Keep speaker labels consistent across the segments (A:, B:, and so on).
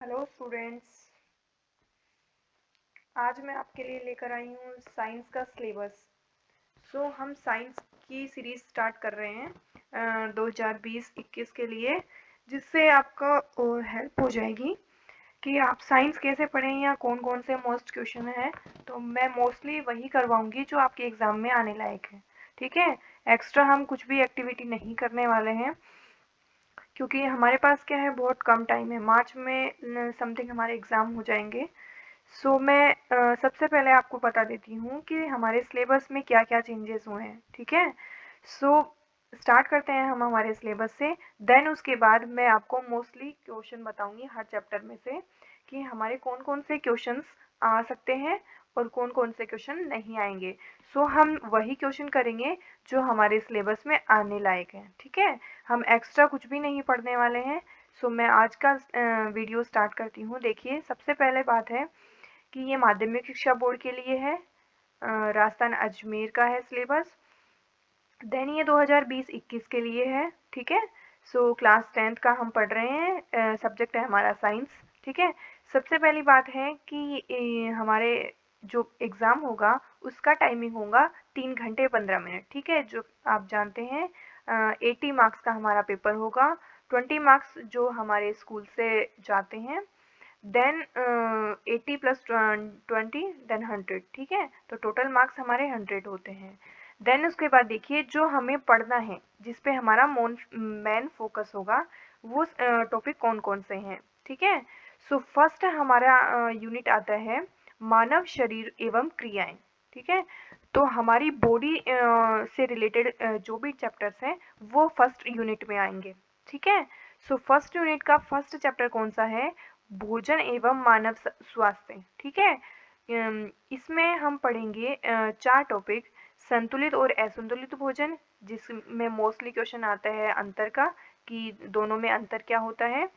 A: Hello students. आज मैं आपके लिए लेकर आई हूँ साइंस का सिलेबस। हम साइंस की सीरीज स्टार्ट कर रहे हैं 2020-21 के लिए, जिससे आपका हेल्प हो जाएगी कि आप साइंस कैसे पढ़ें या कौन कौन से मोस्ट क्वेश्चन है। तो मैं मोस्टली वही करवाऊंगी जो आपके एग्ज़ाम में आने लायक है। ठीक है। एक्स्ट्रा हम कुछ भी एक्टिविटी नहीं करने वाले हैं, क्योंकि हमारे पास क्या है, बहुत कम टाइम है। मार्च में समथिंग हमारे एग्ज़ाम हो जाएंगे। मैं सबसे पहले आपको बता देती हूँ कि हमारे सिलेबस में क्या-क्या चेंजेस हुए हैं। ठीक है। सो स्टार्ट करते हैं हम हमारे सिलेबस से। देन उसके बाद मैं आपको मोस्टली क्वेश्चन बताऊंगी हर चैप्टर में से कि हमारे कौन-कौन से क्वेश्चंस आ सकते हैं और कौन-कौन से क्वेश्चन नहीं आएंगे। हम वही क्वेश्चन करेंगे जो हमारे सिलेबस में आने लायक है। ठीक है। हम एक्स्ट्रा कुछ भी नहीं पढ़ने वाले हैं। मैं आज का वीडियो स्टार्ट करती हूँ। देखिए, सबसे पहले बात है कि ये माध्यमिक शिक्षा बोर्ड के लिए है। राजस्थान अजमेर का है सिलेबस। देन ये 2020-21 के लिए है। ठीक है। क्लास 10th का हम पढ़ रहे हैं। सब्जेक्ट है हमारा साइंस। ठीक है। सबसे पहली बात है कि हमारे जो एग्ज़ाम होगा उसका टाइमिंग होगा 3 घंटे 15 मिनट। ठीक है। जो आप जानते हैं 80 मार्क्स का हमारा पेपर होगा। 20 मार्क्स जो हमारे स्कूल से जाते हैं। Then 80 plus 20 then 100। ठीक है। तो टोटल मार्क्स हमारे 100 होते हैं। देन उसके बाद देखिए, जो हमें पढ़ना है, जिस पे हमारा मेन फोकस होगा, वो टॉपिक कौन कौन से हैं। ठीक है। फर्स्ट हमारा यूनिट आता है मानव शरीर एवं क्रियाएं। ठीक है। तो हमारी बॉडी से रिलेटेड जो भी चैप्टर्स हैं वो फर्स्ट यूनिट में आएंगे। ठीक है। फर्स्ट यूनिट का फर्स्ट चैप्टर कौन सा है? भोजन एवं मानव स्वास्थ्य। ठीक है। इसमें हम पढ़ेंगे 4 टॉपिक। संतुलित और असंतुलित भोजन, जिसमें मोस्टली क्वेश्चन आता है अंतर का, कि दोनों में अंतर क्या होता है।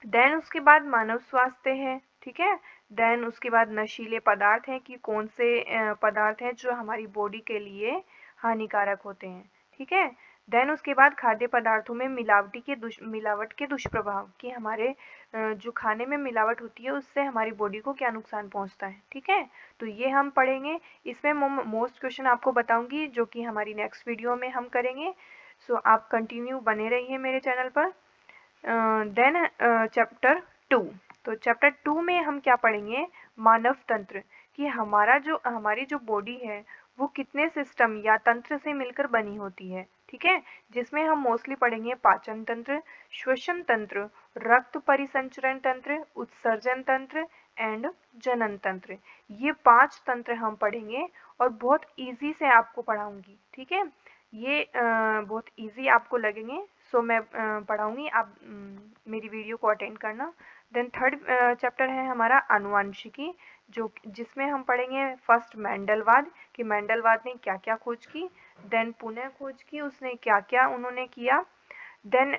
A: देन उसके बाद मानव स्वास्थ्य है। ठीक है। देन उसके बाद नशीले पदार्थ हैं, कि कौन से पदार्थ हैं जो हमारी बॉडी के लिए हानिकारक होते हैं। ठीक है। देन उसके बाद खाद्य पदार्थों में मिलावट के दुष्प्रभाव, कि हमारे जो खाने में मिलावट होती है उससे हमारी बॉडी को क्या नुकसान पहुंचता है। ठीक है। तो ये हम पढ़ेंगे। इसमें मोस्ट क्वेश्चन आपको बताऊंगी, जो कि हमारी नेक्स्ट वीडियो में हम करेंगे। आप कंटिन्यू बने रहिए मेरे चैनल पर। Then chapter 2। तो चैप्टर 2 में हम क्या पढ़ेंगे? मानव तंत्र, कि हमारी जो बॉडी है वो कितने सिस्टम या तंत्र से मिलकर बनी होती है। ठीक है। जिसमें हम मोस्टली पढ़ेंगे पाचन तंत्र, श्वसन तंत्र, रक्त परिसंचरण तंत्र, उत्सर्जन तंत्र एंड जनन तंत्र। ये 5 तंत्र हम पढ़ेंगे और बहुत इजी से आपको पढ़ाऊंगी। ठीक है। ये बहुत इजी आपको लगेंगे। मैं पढ़ाऊंगी, आप मेरी वीडियो को अटेंड करना। देन थर्ड चैप्टर है हमारा आनुवंशिकी, जिसमें हम पढ़ेंगे फर्स्ट मेंडलवाद, कि मेंडलवाद ने क्या क्या खोज की। देन पुनः खोज की, उसने क्या क्या उन्होंने किया। देन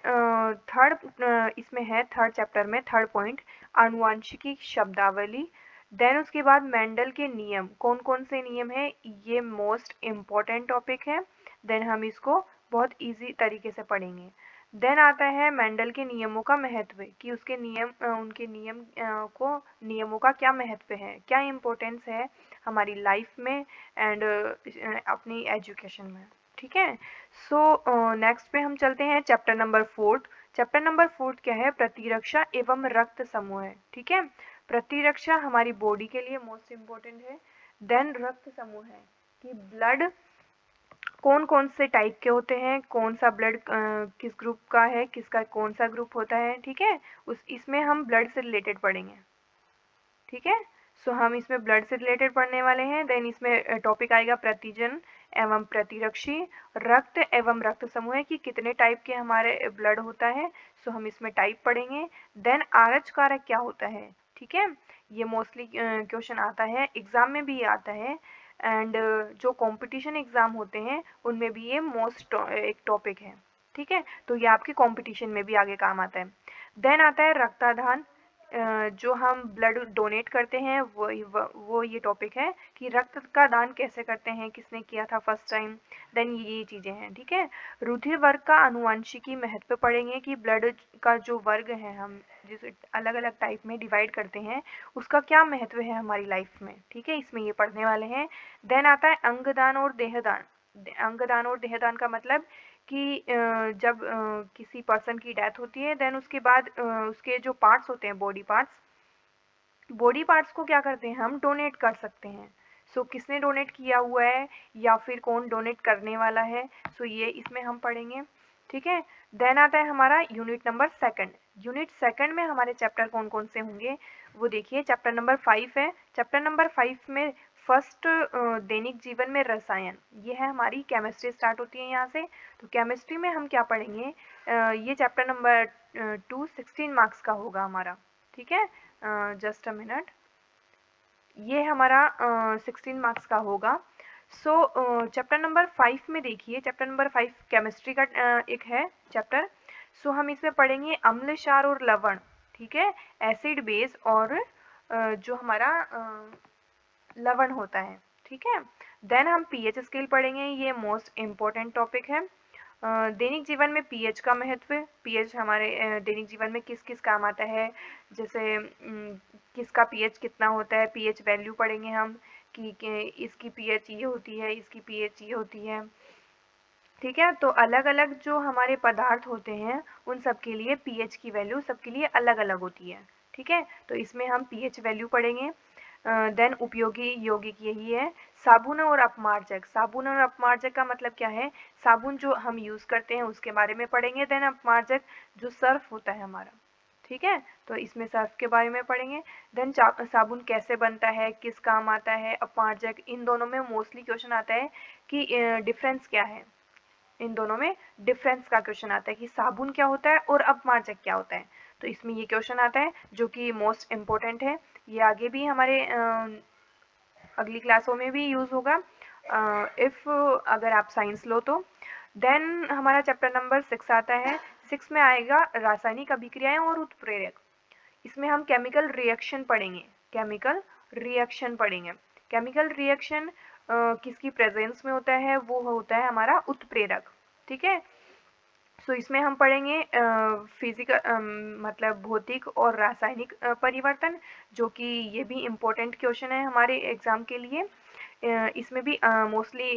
A: इसमें है थर्ड चैप्टर में थर्ड पॉइंट आनुवंशिकी शब्दावली। देन उसके बाद मेंडल के नियम, कौन कौन से नियम है, ये मोस्ट इम्पॉर्टेंट टॉपिक है। देन हम इसको बहुत इजी तरीके से पढ़ेंगे। देन आता है मेंडल के नियमों का महत्व, कि उसके उनके नियमों का क्या महत्व है, क्या इम्पोर्टेंस है हमारी लाइफ में एंड अपनी एजुकेशन में। ठीक है। नेक्स्ट पे हम चलते हैं चैप्टर नंबर 4। चैप्टर नंबर 4 क्या है? प्रतिरक्षा एवं रक्त समूह है। ठीक है। प्रतिरक्षा हमारी बॉडी के लिए मोस्ट इम्पोर्टेंट है। देन रक्त समूह है, कि ब्लड कौन कौन से टाइप के होते हैं, कौन सा ब्लड किस ग्रुप का है, किसका कौन सा ग्रुप होता है। ठीक है। इसमें हम ब्लड से रिलेटेड पढ़ेंगे। ठीक है। हम इसमें ब्लड से रिलेटेड पढ़ने वाले हैं। देन इसमें टॉपिक आएगा प्रतिजन एवं प्रतिरक्षी, रक्त एवं रक्त समूह, कि कितने टाइप के हमारे ब्लड होता है। हम इसमें टाइप पढ़ेंगे। देन आरएच कारक क्या होता है। ठीक है। ये मोस्टली क्वेश्चन आता है, एग्जाम में भी आता है एंड जो कंपटीशन एग्जाम होते हैं उनमें भी ये मोस्ट एक टॉपिक है। ठीक है। तो ये आपके कंपटीशन में भी आगे काम आता है। देन आता है रक्तदान, जो हम ब्लड डोनेट करते हैं वो ये टॉपिक है कि रक्त का दान कैसे करते हैं, किसने किया था फर्स्ट टाइम। देन ये चीज़ें हैं, ठीक है। रुधिर वर्ग का आनुवंशिकी महत्व पढ़ेंगे कि ब्लड का जो वर्ग है, हम जिस अलग अलग टाइप में डिवाइड करते हैं, उसका क्या महत्व है हमारी लाइफ में, ठीक है, इसमें ये पढ़ने वाले हैं। देन आता है अंगदान और देहदान। अंगदान और देहदान का मतलब कि जब किसी पर्सन की डेथ होती है, देन उसके बाद उसके जो पार्ट्स होते हैं, बॉडी पार्ट्स को क्या करते हैं, हम डोनेट कर सकते हैं। सो किसने डोनेट किया हुआ है या फिर कौन डोनेट करने वाला है, सो ये इसमें हम पढ़ेंगे, ठीक है। देन आता है हमारा unit number second. Unit second में हमारे चैप्टर कौन कौन से होंगे वो देखिए। चैप्टर नंबर 5 है। चैप्टर नंबर 5 में फर्स्ट दैनिक जीवन में रसायन, ये है हमारी केमिस्ट्री स्टार्ट होती है यहाँ से। तो केमिस्ट्री में हम क्या पढ़ेंगे, ये चैप्टर नंबर 2 16 मार्क्स का होगा हमारा, ठीक है। जस्ट अ मिनट, ये हमारा 16 मार्क्स का होगा। सो चैप्टर नंबर 5 में देखिए, चैप्टर नंबर 5 केमिस्ट्री का एक है चैप्टर। सो हम इसमें पढ़ेंगे अम्ल, क्षार और लवण, ठीक है, एसिड बेस और जो हमारा लवण होता है, ठीक है। देन हम पीएच स्केल पढ़ेंगे, ये मोस्ट इम्पोर्टेंट टॉपिक है। दैनिक जीवन में पीएच का महत्व। पीएच हमारे दैनिक जीवन में किस किस काम आता है, जैसे किसका पीएच कितना होता है, पीएच वैल्यू पढ़ेंगे हम कि इसकी पीएच ये होती है, इसकी पीएच ये होती है, ठीक है। तो अलग अलग जो हमारे पदार्थ होते हैं उन सब के लिए पीएच की वैल्यू सबके लिए अलग अलग होती है, ठीक है। तो इसमें हम पीएच वैल्यू पढ़ेंगे। देन उपयोगी यौगिक यही है। साबुन और अपमार्जक। साबुन और अपमार्जक का मतलब क्या है, साबुन जो हम यूज करते हैं उसके बारे में पढ़ेंगे। देन अपमार्जक जो सर्फ होता है हमारा, ठीक है, तो इसमें सर्फ के बारे में पढ़ेंगे। देन साबुन कैसे बनता है, किस काम आता है, अपमार्जक, इन दोनों में मोस्टली क्वेश्चन आता है कि डिफरेंस क्या है। इन दोनों में डिफरेंस का क्वेश्चन आता है कि साबुन क्या होता है और अपमार्जक क्या होता है। तो इसमें ये क्वेश्चन आता है जो कि मोस्ट इम्पोर्टेंट है। ये आगे भी हमारे अगली क्लासों में भी यूज होगा इफ अगर आप साइंस लो तो। देन हमारा चैप्टर नंबर 6 आता है। 6 में आएगा रासायनिक अभिक्रियाएं और उत्प्रेरक। इसमें हम केमिकल रिएक्शन पढ़ेंगे। केमिकल रिएक्शन पढ़ेंगे। केमिकल रिएक्शन किसकी प्रेजेंस में होता है, वो होता है हमारा उत्प्रेरक, ठीक है। सो इसमें हम पढ़ेंगे फिजिकल मतलब भौतिक और रासायनिक परिवर्तन, जो कि ये भी इम्पोर्टेंट क्वेश्चन है हमारे एग्जाम के लिए। इसमें भी मोस्टली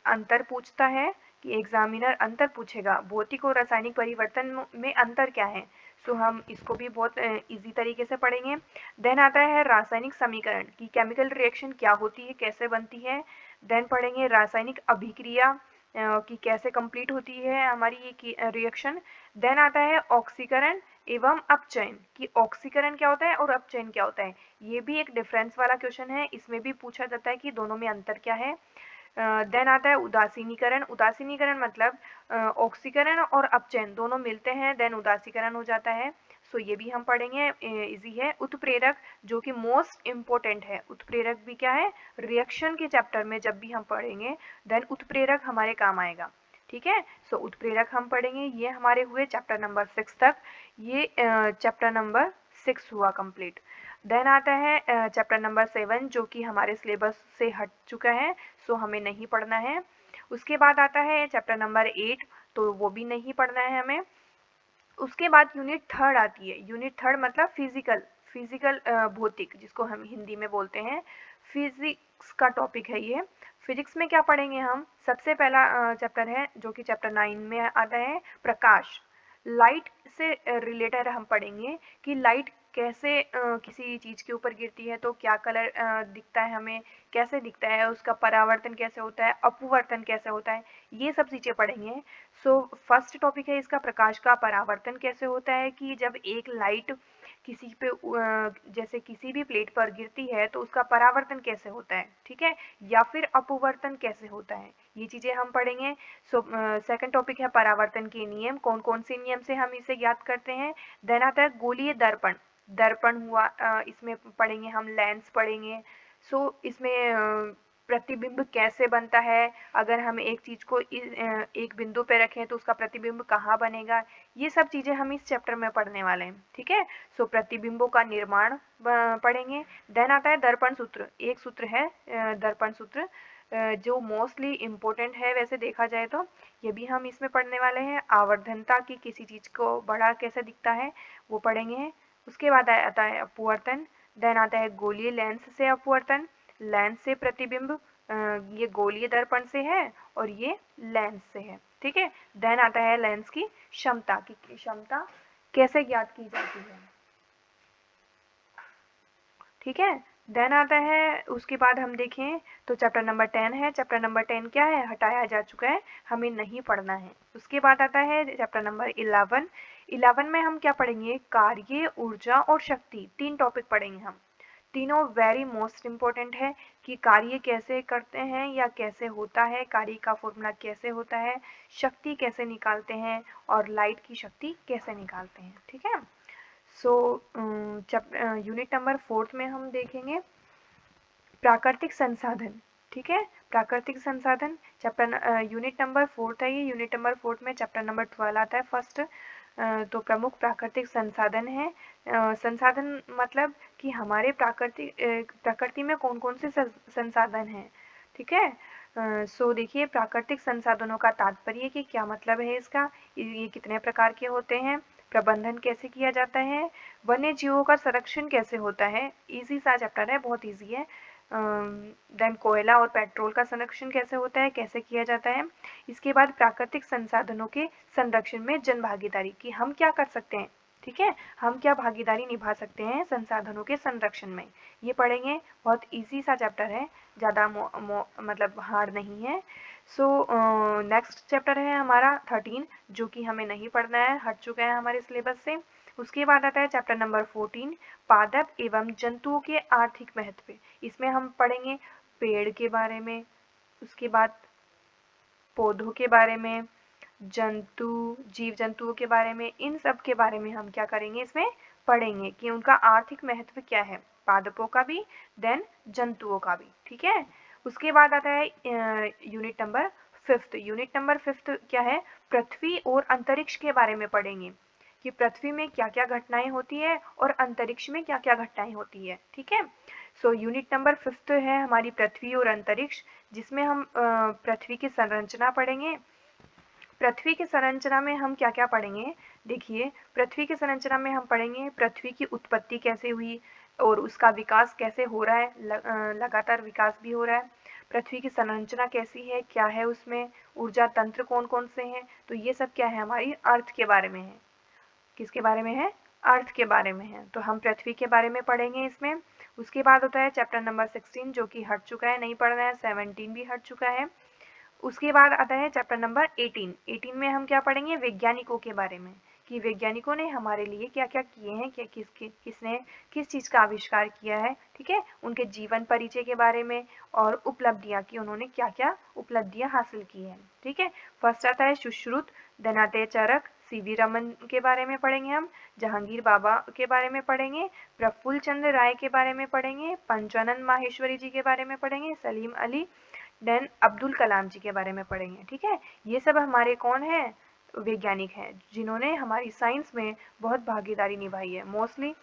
A: अंतर पूछता है कि एग्जामिनर अंतर पूछेगा भौतिक और रासायनिक परिवर्तन में अंतर क्या है। सो हम इसको भी बहुत इजी तरीके से पढ़ेंगे। देन आता है रासायनिक समीकरण कि केमिकल रिएक्शन क्या होती है, कैसे बनती है। देन पढ़ेंगे रासायनिक अभिक्रिया कि कैसे कंप्लीट होती है हमारी ये रिएक्शन। देन आता है ऑक्सीकरण एवं अपचयन कि ऑक्सीकरण क्या होता है और अपचयन क्या होता है। ये भी एक डिफरेंस वाला क्वेश्चन है, इसमें भी पूछा जाता है कि दोनों में अंतर क्या है। देन आता है उदासीनीकरण। उदासीनीकरण मतलब ऑक्सीकरण और अपचयन दोनों मिलते हैं, देन उदासीकरण हो जाता है। सो ये भी हम पढ़ेंगे, इजी है। उत्प्रेरक जो कि मोस्ट इम्पोर्टेंट है। उत्प्रेरक भी क्या है, रिएक्शन के चैप्टर में जब भी हम पढ़ेंगे देन उत्प्रेरक हमारे काम आएगा, ठीक है। सो उत्प्रेरक हम पढ़ेंगे। ये हमारे हुए चैप्टर नंबर 6 तक। ये चैप्टर नंबर 6 हुआ कंप्लीट। देन आता है चैप्टर नंबर 7 जो कि हमारे सिलेबस से हट चुका है, सो हमें नहीं पढ़ना है। उसके बाद आता है चैप्टर नंबर 8, तो वो भी नहीं पढ़ना है हमें। उसके बाद यूनिट थर्ड आती है। यूनिट थर्ड मतलब फिजिकल, फिजिकल भौतिक जिसको हम हिंदी में बोलते हैं। फिजिक्स का टॉपिक है ये। फिजिक्स में क्या पढ़ेंगे हम, सबसे पहला चैप्टर है जो कि चैप्टर 9 में आता है, प्रकाश। लाइट से रिलेटेड हम पढ़ेंगे कि लाइट कैसे किसी चीज़ के ऊपर गिरती है तो क्या कलर दिखता है हमें, कैसे दिखता है, उसका परावर्तन कैसे होता है, अपवर्तन कैसे होता है, ये सब चीज़ें पढ़ेंगे। सो फर्स्ट टॉपिक है इसका, प्रकाश का परावर्तन कैसे होता है कि जब एक लाइट किसी पे जैसे किसी भी प्लेट पर गिरती है तो उसका परावर्तन कैसे होता है, ठीक है, या फिर अपवर्तन कैसे होता है, ये चीज़ें हम पढ़ेंगे। सो सेकंड टॉपिक है परावर्तन के नियम, कौन कौन से नियम से हम इसे ज्ञात करते हैं। देन आता है गोलीय दर्पण। दर्पण हुआ, इसमें पढ़ेंगे हम, लेंस पढ़ेंगे। सो इसमें प्रतिबिंब कैसे बनता है, अगर हम एक चीज को एक बिंदु पे रखें तो उसका प्रतिबिंब कहाँ बनेगा, ये सब चीजें हम इस चैप्टर में पढ़ने वाले हैं। ठीक है, सो प्रतिबिंबों का निर्माण पढ़ेंगे। देन आता है दर्पण सूत्र। एक सूत्र है दर्पण सूत्र, जो मोस्टली इम्पोर्टेंट है वैसे देखा जाए तो, ये भी हम इसमें पढ़ने वाले हैं। आवर्धनता की किसी चीज को बड़ा कैसे दिखता है वो पढ़ेंगे। उसके बाद आता है अपवर्तन। देन आता है गोलीय लेंस से अपवर्तन, लेंस से प्रतिबिंब, ये गोलीय दर्पण से है और ये लेंस से है। ठीक है, देन आता है लेंस की क्षमता, की क्षमता कैसे ज्ञात की जाती है। ठीक है, देन आता है, उसके बाद हम देखें तो चैप्टर नंबर 10 है। चैप्टर नंबर 10 क्या है, हटाया जा चुका है, हमें नहीं पढ़ना है। उसके बाद आता है चैप्टर नंबर 11। 11 में हम क्या पढ़ेंगे, कार्य, ऊर्जा और शक्ति, 3 टॉपिक पढ़ेंगे हम। तीनों वेरी मोस्ट इम्पोर्टेंट है कि कार्य कैसे करते हैं या कैसे होता है, कार्य का फॉर्मूला कैसे होता है, शक्ति कैसे निकालते हैं और लाइट की शक्ति कैसे निकालते हैं। ठीक है, सो यूनिट नंबर 4 में हम देखेंगे प्राकृतिक संसाधन। ठीक है, प्राकृतिक संसाधन चैप्टर यूनिट नंबर 4 है ये। यूनिट नंबर 4 में चैप्टर नंबर 12 आता है फर्स्ट। तो प्रमुख प्राकृतिक संसाधन है। संसाधन मतलब कि हमारे प्रकृति में कौन कौन से संसाधन हैं। ठीक है, सो देखिए प्राकृतिक संसाधनों का तात्पर्य कि क्या मतलब है इसका, ये कितने प्रकार के होते हैं, प्रबंधन कैसे किया जाता है, वन्य जीवों का संरक्षण कैसे होता है, इजी सा चैप्टर है, बहुत इजी है। देन कोयला और पेट्रोल का संरक्षण कैसे होता है, कैसे किया जाता है। इसके बाद प्राकृतिक संसाधनों के संरक्षण में जन भागीदारी, की हम क्या कर सकते हैं। ठीक है, हम क्या भागीदारी निभा सकते हैं संसाधनों के संरक्षण में, ये पढ़ेंगे। बहुत इजी सा चैप्टर है, ज़्यादा मतलब हार्ड नहीं है। सो नेक्स्ट चैप्टर है हमारा 13, जो कि हमें नहीं पढ़ना है, हट चुका है हमारे सिलेबस से। उसके बाद आता है चैप्टर नंबर 14, पादप एवं जंतुओं के आर्थिक महत्व। इसमें हम पढ़ेंगे पेड़ के बारे में, उसके बाद पौधों के बारे में, जीव जंतुओं के बारे में, इन सब के बारे में हम क्या करेंगे, इसमें पढ़ेंगे कि उनका आर्थिक महत्व क्या है, पादपों का भी देन जंतुओं का भी। ठीक है, उसके बाद आता है यूनिट नंबर 5। यूनिट नंबर 5 क्या है, पृथ्वी और अंतरिक्ष के बारे में पढ़ेंगे कि पृथ्वी में क्या क्या घटनाएं होती है और अंतरिक्ष में क्या क्या घटनाएं होती है। ठीक है, सो यूनिट नंबर 5 है हमारी पृथ्वी और अंतरिक्ष, जिसमें हम पृथ्वी की संरचना पढ़ेंगे। पृथ्वी की संरचना में हम क्या क्या पढ़ेंगे, देखिए पृथ्वी की संरचना में हम पढ़ेंगे पृथ्वी की उत्पत्ति कैसे हुई और उसका विकास कैसे हो रहा है, लगातार विकास भी हो रहा है। पृथ्वी की संरचना कैसी है, क्या है उसमें, ऊर्जा तंत्र कौन कौन से हैं, तो ये सब क्या है, हमारी अर्थ के बारे में है। किसके बारे में है, अर्थ के बारे में है, तो हम पृथ्वी के बारे में पढ़ेंगे इसमें। उसके बाद होता है चैप्टर नंबर 16, जो कि हट चुका है, नहीं पढ़ना है। 17 भी हट चुका है। उसके बाद आता है चैप्टर नंबर 18। 18 में हम क्या पढ़ेंगे, वैज्ञानिकों के बारे में, कि वैज्ञानिकों ने हमारे लिए क्या क्या किए हैं, क्या किसने किस चीज़ का आविष्कार किया है। ठीक है, उनके जीवन परिचय के बारे में और उपलब्धियां, कि उन्होंने क्या क्या उपलब्धियां हासिल की हैं। ठीक है, फर्स्ट आता है सुश्रुत, देन आते हैं चरक, सीवी रमन के बारे में पढ़ेंगे हम, जहांगीर बाबा के बारे में पढ़ेंगे, प्रफुल्ल चंद्र राय के बारे में पढ़ेंगे, पंचानंद माहेश्वरी जी के बारे में पढ़ेंगे, सलीम अली, देन अब्दुल कलाम जी के बारे में पढ़ेंगे। ठीक है, ये सब हमारे कौन है, वैज्ञानिक हैं, जिन्होंने हमारी साइंस में बहुत भागीदारी निभाई है। मोस्टली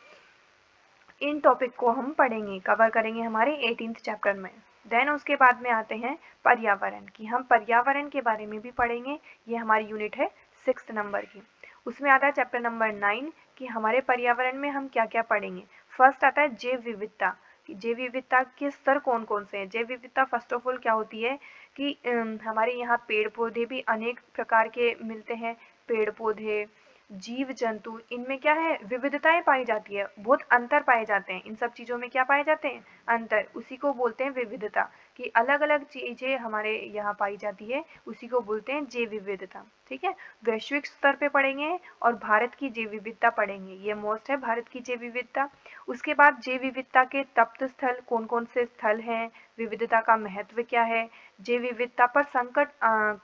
A: इन टॉपिक को हम पढ़ेंगे, कवर करेंगे हमारे 18th चैप्टर में। देन उसके बाद में आते हैं पर्यावरण, कि हम पर्यावरण के बारे में भी पढ़ेंगे। ये हमारी यूनिट है 6th नंबर की। उसमें आता है चैप्टर नंबर 9, कि हमारे पर्यावरण में हम क्या क्या पढ़ेंगे। फर्स्ट आता है जैव विविधता, जैव विविधता के स्तर कौन कौन से हैं। जैव विविधता फर्स्ट ऑफ ऑल क्या होती है कि हमारे यहाँ पेड़ पौधे भी अनेक प्रकार के मिलते हैं, पेड़ पौधे, जीव जंतु, इनमें क्या है, विविधताएं पाई जाती है, बहुत अंतर पाए जाते हैं। इन सब चीज़ों में क्या पाए जाते हैं, अंतर, उसी को बोलते हैं विविधता, कि अलग अलग चीज़ें हमारे यहाँ पाई जाती है, उसी को बोलते हैं जैव विविधता। ठीक है, वैश्विक स्तर पे पढ़ेंगे और भारत की जैव विविधता पढ़ेंगे, ये मोस्ट है भारत की जैव विविधता। उसके बाद जैव विविधता के तप्त स्थल कौन कौन से स्थल हैं, विविधता का महत्व क्या है, जैव विविधता पर संकट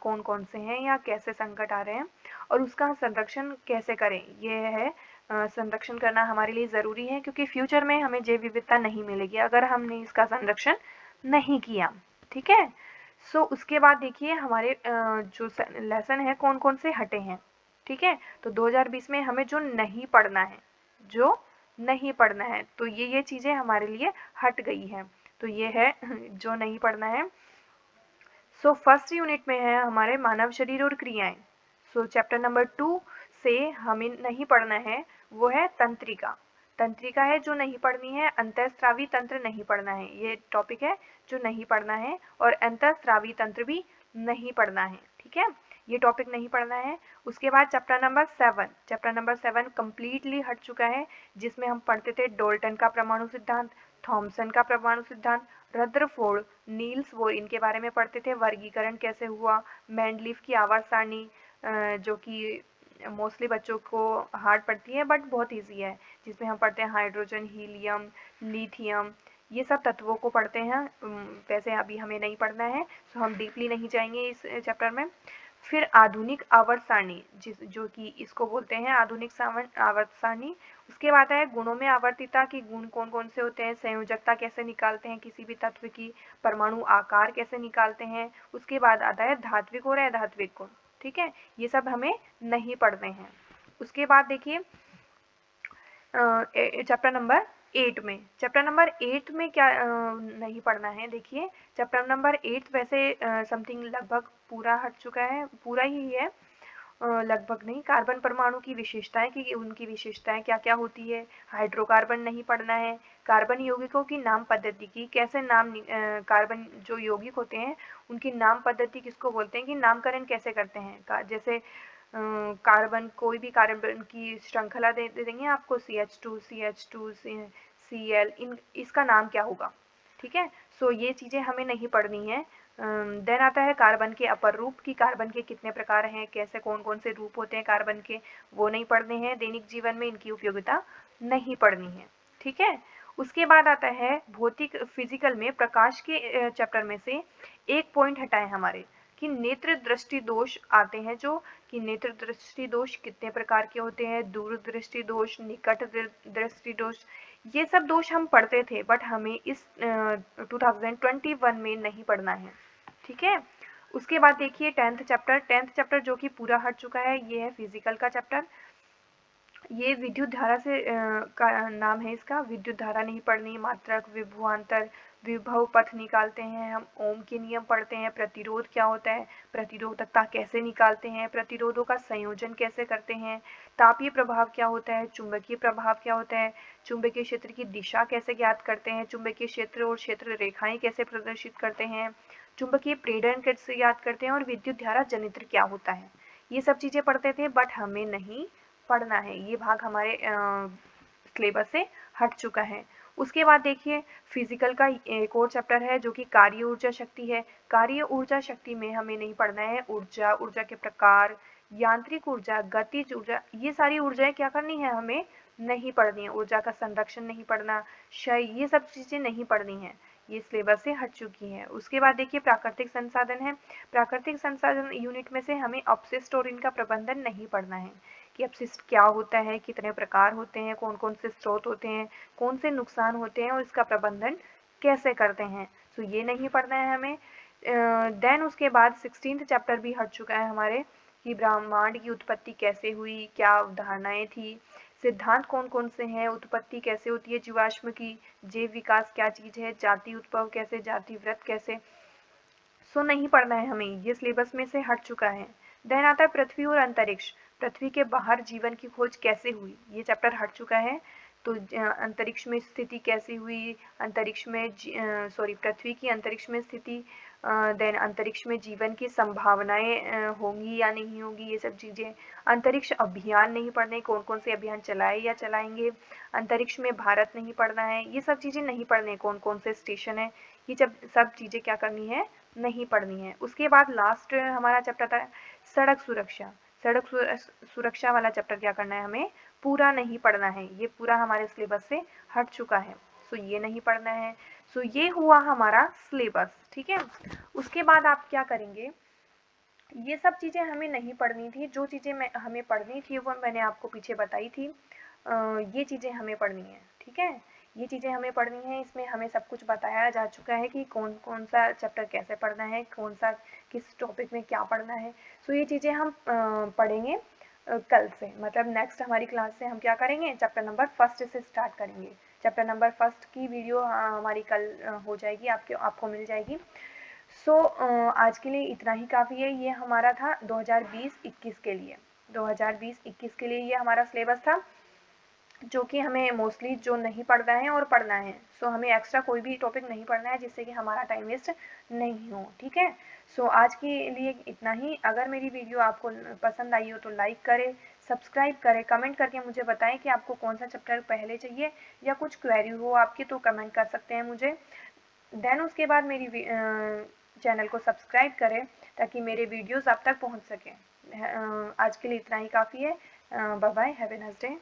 A: कौन कौन से हैं या कैसे संकट आ रहे हैं, और उसका संरक्षण कैसे करें। ये है संरक्षण करना हमारे लिए ज़रूरी है, क्योंकि फ्यूचर में हमें जैव विविधता नहीं मिलेगी अगर हमने इसका संरक्षण नहीं किया। ठीक है। सो उसके बाद देखिए हमारे जो लेसन है कौन कौन से हटे हैं, ठीक है। तो 2020 में हमें जो नहीं पढ़ना है, जो नहीं पढ़ना है, तो ये चीज़ें हमारे लिए हट गई हैं। तो ये है जो नहीं पढ़ना है। सो फर्स्ट यूनिट में है हमारे मानव शरीर और क्रियाएं। सो चैप्टर नंबर 2 से हमें नहीं पढ़ना है वो है तंत्रिका। तंत्रिका है जो नहीं पढ़नी है। अंतःस्रावी तंत्र नहीं पढ़ना है, ये टॉपिक है जो नहीं पढ़ना है। और अंतःस्रावी तंत्र भी नहीं पढ़ना है, ठीक है। ये टॉपिक नहीं पढ़ना है। उसके बाद chapter number 7, chapter number 7 completely हट चुका है, जिसमें हम पढ़ते थे डोल्टन का परमाणु सिद्धांत, थॉमसन का परमाणु सिद्धांत, रदरफोर्ड, नील्स बोर, इनके बारे में पढ़ते थे। वर्गीकरण कैसे हुआ, मेंडलीफ की आवर्त सारणी, जो कि मोस्टली बच्चों को हार्ड पड़ती है बट बहुत इजी है, जिसमें हम पढ़ते हैं हाइड्रोजन, हीलियम, लिथियम, ये सब तत्वों को पढ़ते हैं। वैसे अभी हमें नहीं पढ़ना है, तो हम डीपली नहीं जाएंगे इस चैप्टर में। फिर आधुनिक आवर्त सारणी, जो कि इसको बोलते हैं आधुनिक आवर्त सारणी। उसके बाद है गुणों में आवर्तिता की गुण कौन कौन से होते हैं, संयोजकता कैसे निकालते हैं किसी भी तत्व की, परमाणु आकार कैसे निकालते हैं। उसके बाद आता है धात्विक और अधात्विक गुण, ठीक है। ये सब हमें नहीं पढ़ने हैं। उसके बाद देखिए चैप्टर नंबर 8 में, चैप्टर नंबर 8 में क्या नहीं पढ़ना है। देखिए चैप्टर नंबर 8 वैसे समथिंग लगभग पूरा हट चुका है, पूरा ही है, लगभग नहीं। कार्बन परमाणु की विशेषताएं, कि उनकी विशेषताएं क्या क्या होती है। हाइड्रोकार्बन नहीं पढ़ना है। कार्बन यौगिकों की नाम पद्धति की, कैसे नाम कार्बन जो यौगिक होते हैं उनकी नाम पद्धति किसको बोलते हैं, कि नामकरण कैसे करते हैं। जैसे कार्बन, कोई भी कार्बन की श्रृंखला दे देंगे आपको, CH2 CH2 Cl, इन इसका नाम क्या होगा, ठीक है। सो ये चीज़ें हमें नहीं पढ़नी है। देन आता है कार्बन के अपर रूप, की कार्बन के कितने प्रकार हैं, कैसे कौन कौन से रूप होते हैं कार्बन के, वो नहीं पढ़ने हैं। दैनिक जीवन में इनकी उपयोगिता नहीं पढ़नी है, ठीक है। उसके बाद आता है भौतिक फिजिकल में प्रकाश के चैप्टर में से एक पॉइंट हटाए हमारे, कि नेत्र दृष्टि दोष आते हैं, जो कि नेत्र दृष्टि दोष कितने प्रकार के होते हैं, दूर दृष्टि दोष, निकट दृष्टि दोष, ये सब दोष हम पढ़ते थे बट हमें इस 2021 में नहीं पढ़ना है, ठीक है। उसके बाद देखिए 10th चैप्टर जो कि पूरा हट चुका है, ये है फिजिकल का चैप्टर। ये विद्युत धारा से का नाम है इसका। विद्युत धारा नहीं पढ़नी, मात्रक, विभवांतर, विभव पथ निकालते हैं हम, ओम के नियम पढ़ते हैं, प्रतिरोध क्या होता है, प्रतिरोधकता कैसे निकालते हैं, प्रतिरोधों का संयोजन कैसे करते हैं, तापीय प्रभाव क्या होता है, चुंबकीय प्रभाव क्या होता है, चुंबकीय क्षेत्र की दिशा कैसे ज्ञात करते हैं, चुंबकीय क्षेत्र और क्षेत्र रेखाएं कैसे प्रदर्शित करते हैं, चुंबकीय प्रेरण कैसे ज्ञात करते हैं, और विद्युत धारा जनित्र क्या होता है। ये सब चीजें पढ़ते थे बट हमें नहीं पढ़ना है, ये भाग हमारे सिलेबस से हट चुका है। उसके बाद देखिए फिजिकल का एक और चैप्टर है जो कि कार्य ऊर्जा शक्ति है। कार्य ऊर्जा शक्ति में हमें नहीं पढ़ना है ऊर्जा, ऊर्जा के प्रकार, यांत्रिक ऊर्जा, गतिज ऊर्जा, ये सारी ऊर्जाएं क्या करनी है, हमें नहीं पढ़नी है। ऊर्जा का संरक्षण नहीं पढ़ना, क्षय, ये सब चीजें नहीं पढ़नी है, ये सिलेबस से हट चुकी है। उसके बाद देखिए प्राकृतिक संसाधन है। प्राकृतिक संसाधन यूनिट में से हमें अपशिष्ट और इनका प्रबंधन नहीं पढ़ना है, कि अपशिष्ट क्या होता है, कितने प्रकार होते हैं, कौन कौन से स्रोत होते हैं, कौन से नुकसान होते हैं और इसका प्रबंधन कैसे करते हैं, तो ये नहीं पढ़ना है हमें। देन उसके बाद 16th चैप्टर भी हट चुका है हमारे, कि ब्रह्मांड की उत्पत्ति कैसे हुई, क्या अवधारणाएं थी, सिद्धांत कौन कौन से हैं, उत्पत्ति कैसे होती है जीवाश्म की, जैव विकास क्या चीज़ है, जाति उद्भव कैसे, जाति व्रत कैसे, सो नहीं पढ़ना है हमें, ये सिलेबस में से हट चुका है। देन आता है पृथ्वी और अंतरिक्ष। पृथ्वी के बाहर जीवन की खोज कैसे हुई, ये चैप्टर हट चुका है। तो अंतरिक्ष में स्थिति कैसे हुई, अंतरिक्ष में पृथ्वी की अंतरिक्ष में स्थिति, देन अंतरिक्ष में जीवन की संभावनाएं होंगी या नहीं होंगी, ये सब चीज़ें। अंतरिक्ष अभियान नहीं पढ़ने, कौन कौन से अभियान चलाए या चलाएंगे। अंतरिक्ष में भारत नहीं पढ़ना है, ये सब चीज़ें नहीं पढ़ने, कौन कौन से स्टेशन है, ये सब चीज़ें क्या करनी है, नहीं पढ़नी है। उसके बाद लास्ट हमारा चैप्टर था सड़क सुरक्षा। सड़क सुरक्षा वाला चैप्टर क्या करना है, हमें पूरा नहीं पढ़ना है, ये पूरा हमारे सिलेबस से हट चुका है, सो ये नहीं पढ़ना है। सो ये हुआ हमारा सिलेबस, ठीक है। उसके बाद आप क्या करेंगे, ये सब चीज़ें हमें नहीं पढ़नी थी, जो चीज़ें हमें पढ़नी थी वो मैंने आपको पीछे बताई थी, ये चीज़ें हमें पढ़नी है, ठीक है। ये चीज़ें हमें पढ़नी है। इसमें हमें सब कुछ बताया जा चुका है कि कौन कौन सा चैप्टर कैसे पढ़ना है, कौन सा किस टॉपिक में क्या पढ़ना है। सो ये चीज़ें हम पढ़ेंगे कल से, मतलब नेक्स्ट हमारी क्लास से हम क्या करेंगे, चैप्टर नंबर फर्स्ट से स्टार्ट करेंगे। चैप्टर नंबर फर्स्ट की वीडियो हमारी कल हो जाएगी, आपको मिल जाएगी। सो आज के लिए इतना ही काफ़ी है। ये हमारा था 2020-21 के लिए, 2020-21 के लिए ये हमारा सिलेबस था, जो कि हमें मोस्टली जो नहीं पढ़ना है और पढ़ना है। सो हमें एक्स्ट्रा कोई भी टॉपिक नहीं पढ़ना है जिससे कि हमारा टाइम वेस्ट नहीं हो, ठीक है। सो आज के लिए इतना ही। अगर मेरी वीडियो आपको पसंद आई हो तो लाइक करें, सब्सक्राइब करें, कमेंट करके मुझे बताएं कि आपको कौन सा चैप्टर पहले चाहिए, या कुछ क्वेरी हो आपकी तो कमेंट कर सकते हैं मुझे। देन उसके बाद मेरी चैनल को सब्सक्राइब करें ताकि मेरे वीडियोस आप तक पहुंच सकें। आज के लिए इतना ही काफ़ी है। Bye bye, have a nice day.